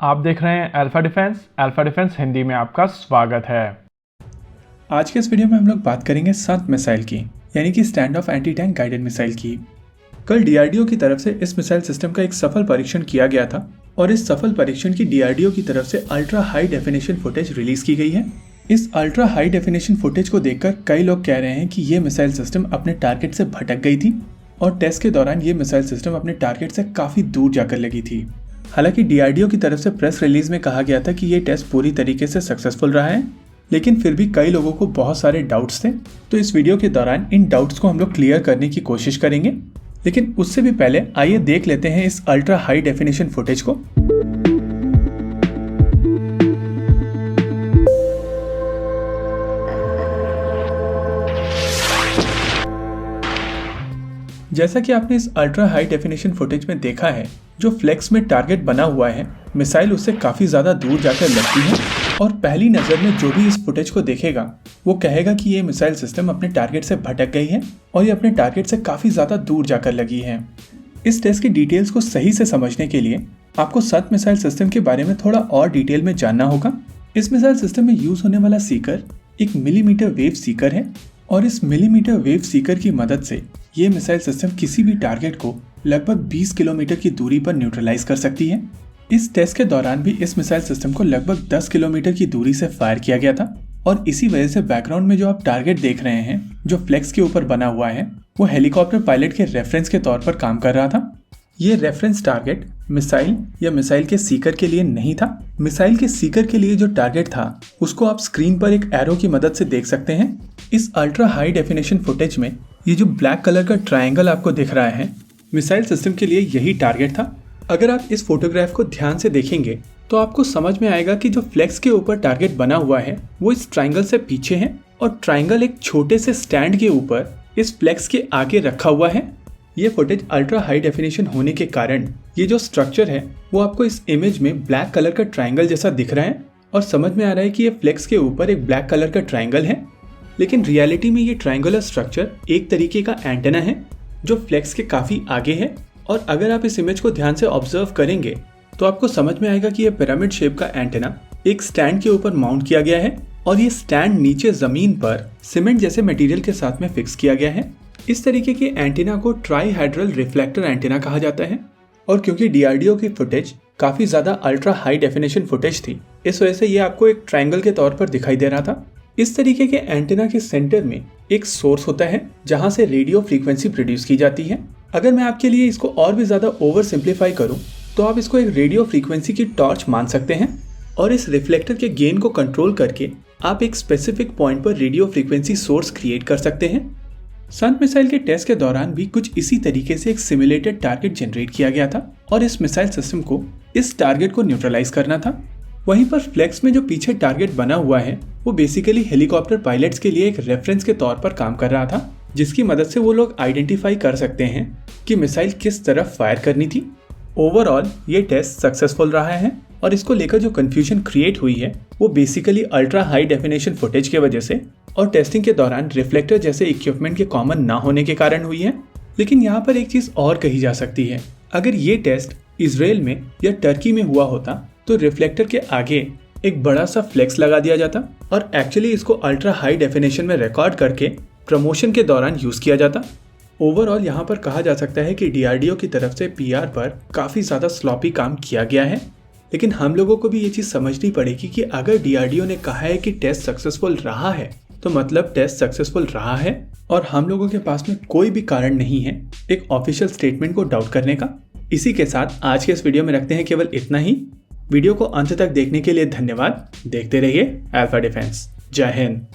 आप देख रहे हैं अल्फा डिफेंस हिंदी में आपका स्वागत है। आज के इस वीडियो में हम लोग बात करेंगे संत मिसाइल की, यानी कि stand of anti tank guided missile की। कल डीआरडीओ की तरफ से इस मिसाइल सिस्टम का एक सफल परीक्षण किया गया था और इस सफल परीक्षण की डीआरडीओ की तरफ से ultra high definition footage release की गई है। इस अल्ट्रा हाई डेफिनेशन फुटेज को देखकर कई लोग कह रहे हैं कि ये मिसाइल सिस्टम अपने टारगेट से भटक गई थी और टेस्ट के दौरान ये मिसाइल सिस्टम अपने टारगेट से काफी दूर जाकर लगी थी। हालांकि डीआरडीओ की तरफ से प्रेस रिलीज में कहा गया था कि ये टेस्ट पूरी तरीके से सक्सेसफुल रहा है, लेकिन फिर भी कई लोगों को बहुत सारे डाउट्स थे। तो इस वीडियो के दौरान इन डाउट्स को हम लोग क्लियर करने की कोशिश करेंगे, लेकिन उससे भी पहले आइए देख लेते हैं इस अल्ट्रा हाई डेफिनेशन फुटेज को। जैसा कि आपने इस अल्ट्रा हाई डेफिनेशन फुटेज में देखा है, जो फ्लेक्स में टारगेट बना हुआ है, मिसाइल उससे काफ़ी ज़्यादा दूर जाकर लगती है और पहली नज़र में जो भी इस फुटेज को देखेगा वो कहेगा कि ये मिसाइल सिस्टम अपने टारगेट से भटक गई है और ये अपने टारगेट से काफ़ी ज़्यादा दूर जाकर लगी है। इस टेस्ट की डिटेल्स को सही से समझने के लिए आपको संत मिसाइल सिस्टम के बारे में थोड़ा और डिटेल में जानना होगा। इस मिसाइल सिस्टम में यूज़ होने वाला सीकर एक मिलीमीटर वेव सीकर है और इस मिलीमीटर वेव सीकर की मदद से ये मिसाइल सिस्टम किसी भी टारगेट को लगभग 20 किलोमीटर की दूरी पर न्यूट्रलाइज कर सकती है। इस टेस्ट के दौरान भी इस मिसाइल सिस्टम को लगभग 10 किलोमीटर की दूरी से फायर किया गया था और इसी वजह से बैकग्राउंड में जो आप टारगेट देख रहे हैं, जो फ्लेक्स के ऊपर बना हुआ है, वो हेलीकॉप्टर पायलट के रेफरेंस के तौर पर काम कर रहा था। ये रेफरेंस टारगेट मिसाइल या मिसाइल के सीकर के लिए नहीं था। मिसाइल के सीकर के लिए जो टारगेट था उसको आप स्क्रीन पर एक एरो की मदद से देख सकते हैं। इस अल्ट्रा हाई डेफिनेशन फुटेज में ये जो ब्लैक कलर का ट्रायंगल आपको दिख रहा है, मिसाइल सिस्टम के लिए यही टारगेट था। अगर आप इस फोटोग्राफ को ध्यान से देखेंगे तो आपको समझ में आएगा कि जो फ्लेक्स के ऊपर टारगेट बना हुआ है वो इस ट्रायंगल से पीछे है और ट्रायंगल एक छोटे से स्टैंड के ऊपर इस फ्लेक्स के आगे रखा हुआ है। ये फुटेज अल्ट्रा हाई डेफिनेशन होने के कारण ये जो स्ट्रक्चर है वो आपको इस इमेज में ब्लैक कलर का ट्रायंगल जैसा दिख रहा है और समझ में आ रहा है कि ये फ्लेक्स के ऊपर एक ब्लैक कलर का ट्रायंगल है, लेकिन रियलिटी में ये ट्रायंगुलर स्ट्रक्चर एक तरीके का एंटेना है जो फ्लेक्स के काफ़ी आगे है। और अगर आप इस इमेज को ध्यान से ऑब्जर्व करेंगे तो आपको समझ में आएगा कि यह पिरामिड शेप का एंटेना एक स्टैंड के ऊपर माउंट किया गया है और ये स्टैंड नीचे ज़मीन पर सीमेंट जैसे मटेरियल के साथ में फिक्स किया गया है। इस तरीके के एंटेना को ट्राईहेड्रल रिफ्लेक्टर एंटेना कहा जाता है और क्योंकि डीआरडीओ की फुटेज काफ़ी ज़्यादा अल्ट्रा हाई डेफिनेशन फुटेज थी, इस वजह से ये आपको एक ट्रायंगल के तौर पर दिखाई दे रहा था। इस तरीके के एंटेना के सेंटर में एक सोर्स होता है जहां से रेडियो फ्रीक्वेंसी प्रोड्यूस की जाती है। अगर मैं आपके लिए इसको और भी ज़्यादा ओवर सिंप्लीफाई करूं तो आप इसको एक रेडियो फ्रीक्वेंसी की टॉर्च मान सकते हैं और इस रिफ्लेक्टर के गेन को कंट्रोल करके आप एक स्पेसिफिक पॉइंट पर रेडियो फ्रीक्वेंसी सोर्स क्रिएट कर सकते हैं। संत मिसाइल के टेस्ट के दौरान भी कुछ इसी तरीके से एक सिमुलेटेड टारगेट जनरेट किया गया था और इस मिसाइल सिस्टम को इस टारगेट को न्यूट्रलाइज करना था। वहीं पर फ्लेक्स में जो पीछे टारगेट बना हुआ है वो बेसिकली हेलीकॉप्टर पायलट्स के लिए एक रेफरेंस के तौर पर काम कर रहा था, जिसकी मदद से वो लोग आइडेंटिफाई कर सकते हैं कि मिसाइल किस तरफ फायर करनी थी। ओवरऑल ये टेस्ट सक्सेसफुल रहा है और इसको लेकर जो कंफ्यूजन क्रिएट हुई है वो basically ultra high definition footage की वजह से और टेस्टिंग के दौरान रिफ्लेक्टर जैसे इक्विपमेंट के कॉमन ना होने के कारण हुई है। लेकिन यहाँ पर एक चीज़ और कही जा सकती है, अगर ये टेस्ट इजराइल में या टर्की में हुआ होता तो रिफ्लेक्टर के आगे एक बड़ा सा फ्लेक्स लगा दिया जाता और एक्चुअली इसको अल्ट्रा हाई डेफिनेशन में रिकॉर्ड करके प्रमोशन के दौरान यूज़ किया जाता। ओवरऑल यहाँ पर कहा जा सकता है कि डीआरडीओ की तरफ से पीआर पर काफ़ी ज़्यादा स्लॉपी काम किया गया है, लेकिन हम लोगों को भी ये चीज़ समझनी पड़ेगी कि अगर डीआरडीओ ने कहा है कि टेस्ट सक्सेसफुल रहा है तो मतलब टेस्ट सक्सेसफुल रहा है और हम लोगों के पास में कोई भी कारण नहीं है एक ऑफिशियल स्टेटमेंट को डाउट करने का। इसी के साथ आज के इस वीडियो में रखते हैं केवल इतना ही। वीडियो को अंत तक देखने के लिए धन्यवाद। देखते रहिए अल्फा डिफेंस। जय हिंद।